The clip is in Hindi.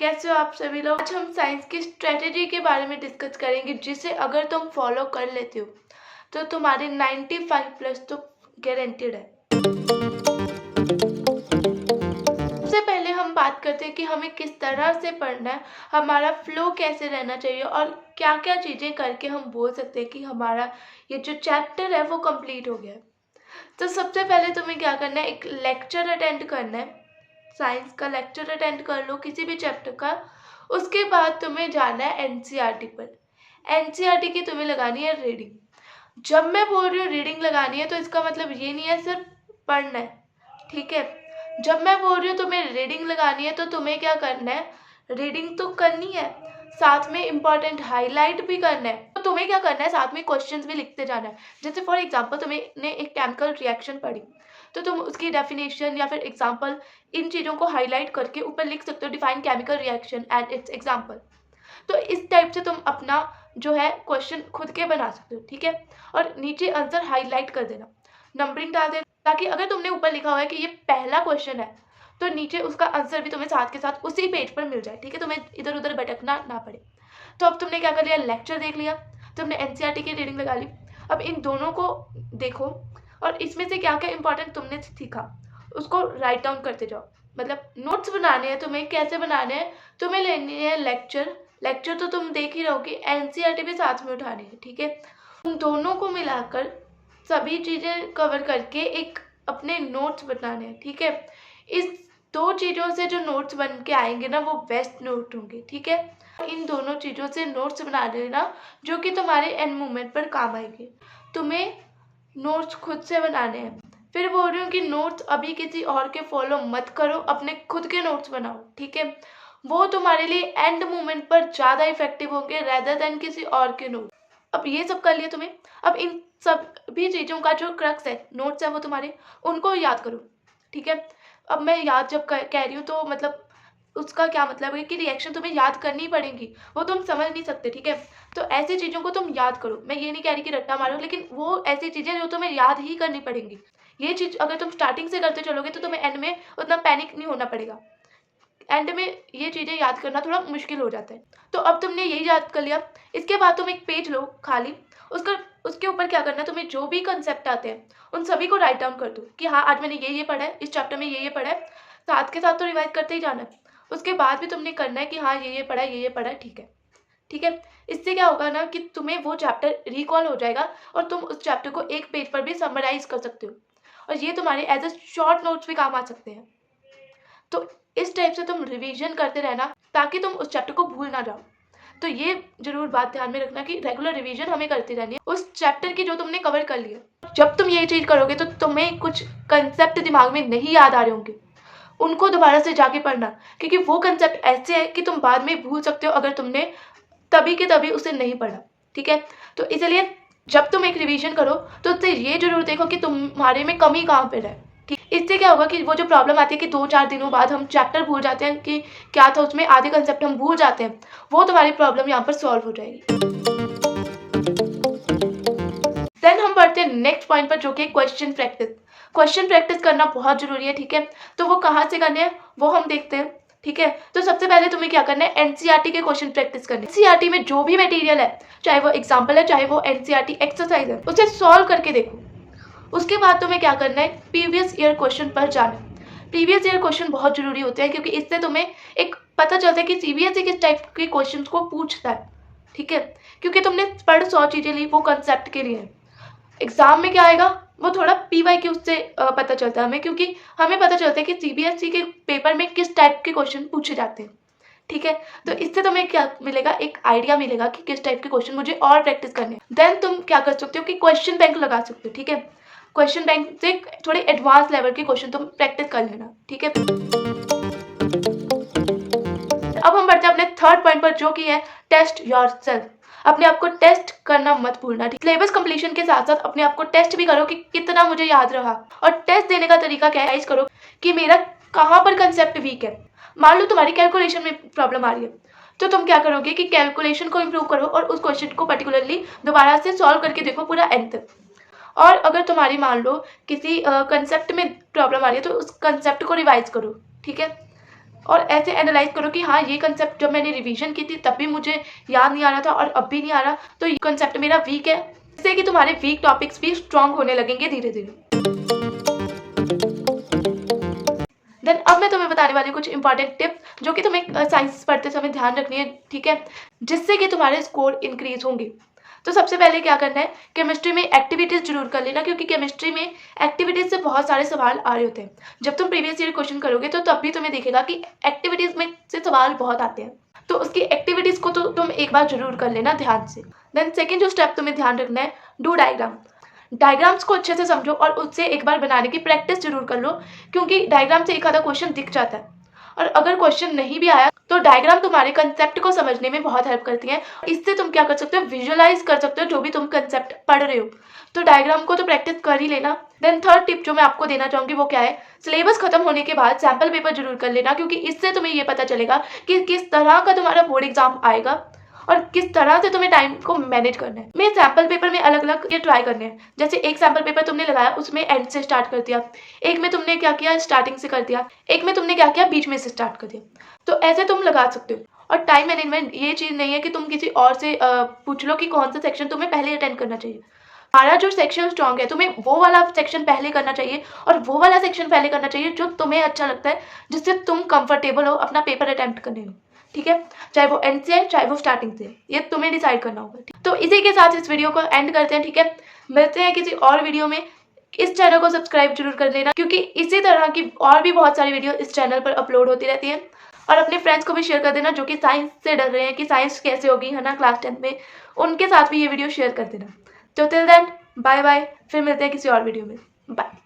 कैसे हो आप सभी लोग। आज हम साइंस की स्ट्रेटेजी के बारे में डिस्कस करेंगे, जिसे अगर तुम फॉलो कर लेते हो तो तुम्हारे 95 प्लस तो गारंटेड है। सबसे पहले हम बात करते हैं कि हमें किस तरह से पढ़ना है, हमारा फ्लो कैसे रहना चाहिए और क्या क्या चीज़ें करके हम बोल सकते हैं कि हमारा ये जो चैप्टर है वो कंप्लीट हो गया है। तो सबसे पहले तुम्हें क्या करना है, एक लेक्चर अटेंड करना है। साइंस का लेक्चर अटेंड कर लो किसी भी चैप्टर का। उसके बाद तुम्हें जाना है एनसीईआरटी पर। एनसीईआरटी की तुम्हें लगानी है रीडिंग। जब मैं बोल रही हूँ रीडिंग लगानी है तो इसका मतलब ये नहीं है सिर्फ पढ़ना है, ठीक है। जब मैं बोल रही हूँ तुम्हें रीडिंग लगानी है तो तुम्हें क्या करना है, रीडिंग तो करनी है, साथ में इम्पॉर्टेंट हाईलाइट भी करना है। तो तुम्हें क्या करना है, साथ में क्वेश्चंस भी लिखते जाना है। जैसे फॉर एग्जांपल तुमने एक केमिकल रिएक्शन पढ़ी तो तुम उसकी डेफिनेशन या फिर एग्जांपल इन चीज़ों को हाईलाइट करके ऊपर लिख सकते हो, define chemical reaction and it's example. तो इस टाइप से तुम अपना जो है क्वेश्चन खुद के बना सकते हो, ठीक है। और नीचे आंसर हाईलाइट कर देना, नंबरिंग डाल देना, ताकि अगर तुमने ऊपर लिखा हुआ है कि ये पहला क्वेश्चन है तो नीचे उसका आंसर भी तुम्हें साथ के साथ उसी पेज पर मिल जाए, ठीक है। तुम्हें इधर उधर भटकना ना पड़े। तो अब तुमने क्या कर लिया, लेक्चर देख लिया, तुमने एनसीईआरटी की रीडिंग लगा ली। अब इन दोनों को देखो और इसमें से क्या क्या इंपॉर्टेंट तुमने सीखा उसको राइट डाउन करते जाओ। मतलब नोट्स बनाने हैं तुम्हें, कैसे बनाने हैं, तुम्हें लेनी है लेक्चर तो तुम देख ही रहोगे, एनसीईआरटी भी साथ में उठानी है, ठीक है। उन दोनों को मिलाकर सभी चीज़ें कवर करके एक अपने नोट्स बनाने हैं, ठीक है। इस दो चीज़ों से जो नोट्स बन के आएंगे ना वो बेस्ट नोट होंगे, ठीक है। इन दोनों चीज़ों से नोट्स बना लेना जो कि तुम्हारे एंड मोमेंट पर काम आएंगे। तुम्हें नोट्स खुद से बनाने हैं। फिर बोल रही हूँ कि नोट्स अभी किसी और के फॉलो मत करो, अपने खुद के नोट्स बनाओ, ठीक है। वो तुम्हारे लिए एंड मोमेंट पर ज़्यादा इफेक्टिव होंगे रेदर देन किसी और के नोट। अब ये सब कर लिया तुम्हें, अब इन सब भी चीज़ों का जो क्रक्स है, नोट्स है वो तुम्हारे, उनको याद करो, ठीक है। अब मैं याद जब कह रही हूँ तो मतलब उसका क्या मतलब है कि रिएक्शन तुम्हें याद करनी पड़ेंगी, वो तुम समझ नहीं सकते, ठीक है। तो ऐसी चीज़ों को तुम याद करो। मैं ये नहीं कह रही कि रट्टा मारो, लेकिन वो ऐसी चीज़ें जो तुम्हें याद ही करनी पड़ेंगी। ये चीज़ अगर तुम स्टार्टिंग से करते चलोगे तो तुम्हें एंड में उतना पैनिक नहीं होना पड़ेगा। एंड में ये चीज़ें याद करना थोड़ा मुश्किल हो जाता है। तो अब तुमने यही याद कर लिया। इसके बाद तुम एक पेज लो खाली, उसके ऊपर क्या करना है, तुम्हें जो भी कंसेप्ट आते हैं उन सभी को राइट डाउन कर दो कि हाँ आज मैंने ये पढ़ा है, इस चैप्टर में ये पढ़ा है। साथ के साथ तो रिवाइज करते ही जाना है। उसके बाद भी तुमने करना है कि हाँ ये पढ़ा है, ये पढ़ा है, ठीक है, ठीक है। इससे क्या होगा ना कि तुम्हें वो चैप्टर रिकॉल हो जाएगा और तुम उस चैप्टर को एक पेज पर भी समराइज कर सकते हो और ये तुम्हारे एज अ शॉर्ट नोट्स भी काम आ सकते हैं। तो इस टाइप से तुम रिवीजन करते रहना ताकि तुम उस चैप्टर को भूल ना जाओ। तो ये जरूर बात ध्यान में रखना कि रेगुलर रिवीजन हमें करती रहनी है उस चैप्टर की जो तुमने कवर कर लिया। जब तुम ये चीज़ करोगे तो तुम्हें कुछ कंसेप्ट दिमाग में नहीं याद आ रहे होंगे, उनको दोबारा से जाके पढ़ना, क्योंकि वो कंसेप्ट ऐसे है कि तुम बाद में भूल सकते हो अगर तुमने तभी के तभी उसे नहीं पढ़ा, ठीक है। तो इसलिए जब तुम एक रिवीजन करो तो उससे ये जरूर देखो कि तुम्हारे में कमी कहाँ पर है, ठीक। इससे क्या होगा कि वो जो प्रॉब्लम आती है कि 2-4 दिनों बाद हम चैप्टर भूल जाते हैं कि क्या था उसमें, आधे कंसेप्ट हम भूल जाते हैं, वो तुम्हारी प्रॉब्लम यहाँ पर सॉल्व हो जाएगी। देन हम बढ़ते हैं नेक्स्ट पॉइंट पर, जो कि क्वेश्चन प्रैक्टिस। क्वेश्चन प्रैक्टिस करना बहुत जरूरी है, ठीक है। तो वो कहाँ से करने हैं वो हम देखते हैं, ठीक है। तो सबसे पहले तुम्हें क्या करना है, एनसीईआरटी के क्वेश्चन प्रैक्टिस करने। एनसीईआरटी में जो भी मटेरियल है, चाहे वो एग्जाम्पल है चाहे वो एनसीईआरटी एक्सरसाइज है, उसे सॉल्व करके देखो। उसके बाद तुम्हें क्या करना है, प्रीवियस ईयर क्वेश्चन पर जाना। प्रीवियस ईयर क्वेश्चन बहुत जरूरी होते हैं क्योंकि इससे तुम्हें एक पता चलता है कि सीबीएसई किस टाइप के क्वेश्चन को पूछता है, ठीक है। क्योंकि तुमने पढ़ 100 चीजें ली वो कंसेप्ट के लिए, एग्जाम में क्या आएगा वो थोड़ा पीवाईक्यू से पता चलता है हमें, क्योंकि हमें पता चलता है कि सीबीएसई के पेपर में किस टाइप के क्वेश्चन पूछे जाते हैं, ठीक है। तो इससे तुम्हें क्या मिलेगा, एक आइडिया मिलेगा कि किस टाइप के क्वेश्चन मुझे और प्रैक्टिस करने हैं। देन तुम क्या कर सकते हो कि क्वेश्चन बैंक लगा सकते हो, ठीक है। क्वेश्चन बैंक से थोड़े एडवांस लेवल के क्वेश्चन तुम प्रैक्टिस कर लेना, ठीक है। अब हम बढ़ते हैं अपने थर्ड पॉइंट पर, जो कि है टेस्ट योरसेल्फ। अपने आप को टेस्ट करना मत भूलना, सिलेबस कंप्लीशन के साथ साथ अपने आप को टेस्ट भी करो कि कितना मुझे याद रहा। और टेस्ट देने का तरीका क्या है, करो कि मेरा कहाँ पर कंसेप्ट वीक है। मान लो तुम्हारी कैलकुलेशन में प्रॉब्लम आ रही है तो तुम क्या करोगे कि कैलकुलेशन को इम्प्रूव करो और उस क्वेश्चन को पर्टिकुलरली दोबारा से सॉल्व करके देखो पूरा एंड तक। और अगर तुम्हारी मान लो किसी कंसेप्ट में प्रॉब्लम आ रही है तो उस कंसेप्ट को रिवाइज करो, ठीक है। और ऐसे एनालाइज करो कि हाँ, ये कंसेप्ट जब मैंने रिवीजन की थी तब भी मुझे याद नहीं आ रहा था और अब भी नहीं आ रहा, तो ये कंसेप्ट मेरा वीक है, जिससे कि तुम्हारे वीक टॉपिक्स भी स्ट्रांग होने लगेंगे धीरे धीरे। देन अब मैं तुम्हें बताने वाली कुछ इंपॉर्टेंट टिप्स जो कि तुम्हें साइंस पढ़ते समय ध्यान रखनी है, ठीक है, जिससे कि तुम्हारे स्कोर इंक्रीज होंगे। तो सबसे पहले क्या करना है, केमिस्ट्री में एक्टिविटीज जरूर कर लेना, क्योंकि केमिस्ट्री में एक्टिविटीज से बहुत सारे सवाल आ रहे होते हैं। जब तुम प्रीवियस ईयर क्वेश्चन करोगे तो तब भी तुम्हें दिखेगा कि एक्टिविटीज में से सवाल बहुत आते हैं, तो उसकी एक्टिविटीज को तो तुम एक बार जरूर कर लेना ध्यान से। देन सेकेंड जो स्टेप तुम्हें ध्यान रखना है, डू डायग्राम। डायग्राम्स को अच्छे से समझो और उससे एक बार बनाने की प्रैक्टिस जरूर कर लो, क्योंकि डायग्राम से एक आधा क्वेश्चन दिख जाता है, और अगर क्वेश्चन नहीं भी आया तो डायग्राम तुम्हारे कंसेप्ट को समझने में बहुत हेल्प करती है। इससे तुम क्या कर सकते हो, विजुअलाइज कर सकते हो जो भी तुम कंसेप्ट पढ़ रहे हो। तो डायग्राम को तो प्रैक्टिस कर ही लेना। देन थर्ड टिप जो मैं आपको देना चाहूंगी वो क्या है, सिलेबस खत्म होने के बाद सैम्पल पेपर जरूर कर लेना, क्योंकि इससे तुम्हें ये पता चलेगा कि किस तरह का तुम्हारा बोर्ड एग्जाम आएगा और किस तरह से तुम्हें टाइम को मैनेज करना है। मैं सैम्पल पेपर में अलग अलग ये ट्राई करने हैं, जैसे एक सैम्पल पेपर तुमने लगाया उसमें एंड से स्टार्ट कर दिया, एक में तुमने क्या किया स्टार्टिंग से कर दिया, एक में तुमने क्या किया बीच में से स्टार्ट कर दिया। तो ऐसे तुम लगा सकते हो। और टाइम मैनेजमेंट ये चीज़ नहीं है कि तुम किसी और से पूछ लो कि कौन सा सेक्शन तुम्हें पहले अटेंड करना चाहिए। हमारा जो सेक्शन स्ट्रॉन्ग है तुम्हें वो वाला सेक्शन पहले करना चाहिए, और वो वाला सेक्शन पहले करना चाहिए जो तुम्हें अच्छा लगता है, जिससे तुम कंफर्टेबल हो अपना पेपर अटेम्प्ट करने में, ठीक है, चाहे वो एंड से है चाहे वो स्टार्टिंग से है, ये तुम्हें डिसाइड करना होगा। तो इसी के साथ इस वीडियो को एंड करते हैं, ठीक है, मिलते हैं किसी और वीडियो में। इस चैनल को सब्सक्राइब जरूर कर लेना, क्योंकि इसी तरह की और भी बहुत सारी वीडियो इस चैनल पर अपलोड होती रहती है। और अपने फ्रेंड्स को भी शेयर कर देना जो कि साइंस से डर रहे हैं कि साइंस कैसे होगी, है ना, क्लास 10 में, उनके साथ भी ये वीडियो शेयर कर देना। तो टिल देन बाय बाय, फिर मिलते हैं किसी और वीडियो में, बाय।